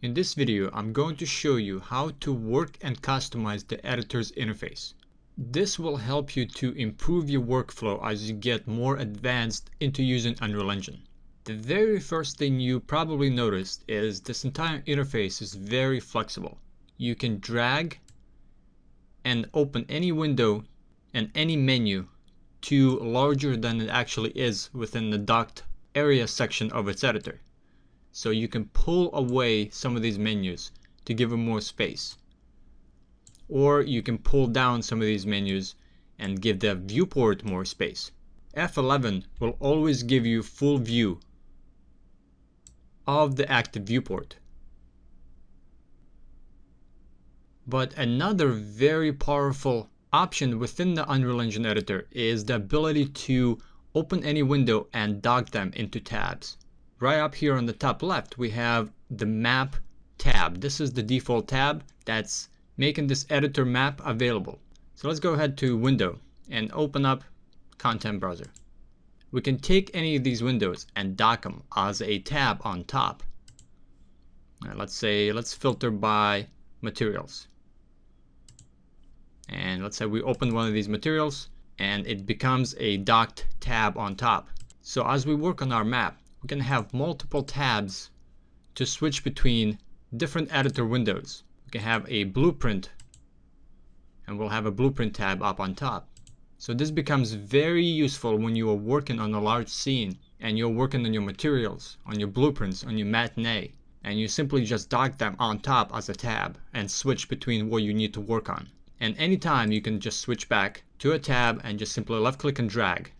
In this video, I'm going to show you how to work and customize the editor's interface. This will help you to improve your workflow as you get more advanced into using Unreal Engine. The very first thing you probably noticed is this entire interface is very flexible. You can drag and open any window and any menu to larger than it actually is within the docked area section of its editor. So you can pull away some of these menus to give them more space. Or you can pull down some of these menus and give the viewport more space. F11 will always give you full view of the active viewport. But another very powerful option within the Unreal Engine editor is the ability to open any window and dock them into tabs. Right up here on the top left, we have the map tab. This is the default tab that's making this editor map available. So let's go ahead to Window and open up Content Browser. We can take any of these windows and dock them as a tab on top. Let's filter by materials. And let's say we open one of these materials and it becomes a docked tab on top. So as we work on our map, we can have multiple tabs to switch between different editor windows. We can have a blueprint and we'll have a blueprint tab up on top. So this becomes very useful when you are working on a large scene and you're working on your materials, on your blueprints, on your matinee, and you simply just dock them on top as a tab and switch between what you need to work on. And anytime you can just switch back to a tab and just simply left click and drag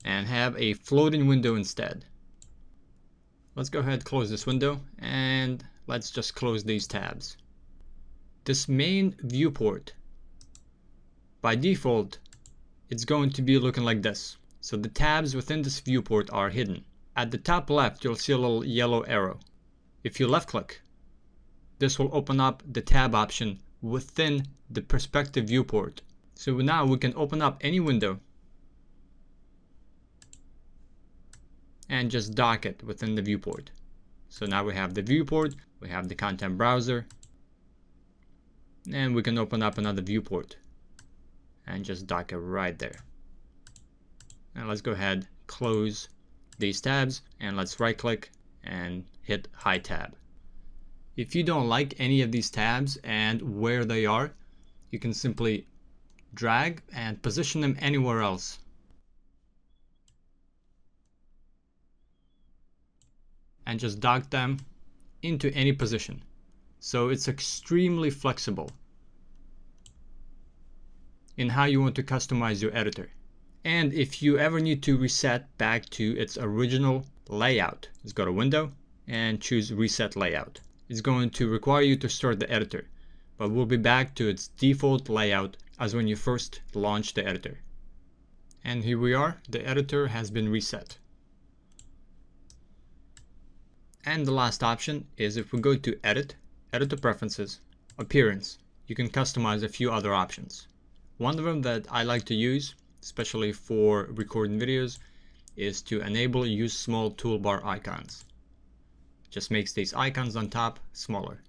and have a floating window instead. Let's go ahead and close this window and let's just close these tabs. This main viewport, by default, it's going to be looking like this. So the tabs within this viewport are hidden. At the top left, you'll see a little yellow arrow. If you left click, this will open up the tab option within the perspective viewport. So now we can open up any window and just dock it within the viewport. So now we have the viewport, we have the content browser, and we can open up another viewport and just dock it right there. Now let's go ahead, close these tabs, and let's right click and hit hide tab. If you don't like any of these tabs and where they are, you can simply drag and position them anywhere else. And just dock them into any position. So it's extremely flexible in how you want to customize your editor. And if you ever need to reset back to its original layout, just go to Window and choose Reset Layout. It's going to require you to start the editor, but we'll be back to its default layout as when you first launch the editor. And here we are, the editor has been reset. And the last option is if we go to Edit, Editor Preferences, Appearance, you can customize a few other options. One of them that I like to use, especially for recording videos, is to enable use small toolbar icons. Just makes these icons on top smaller.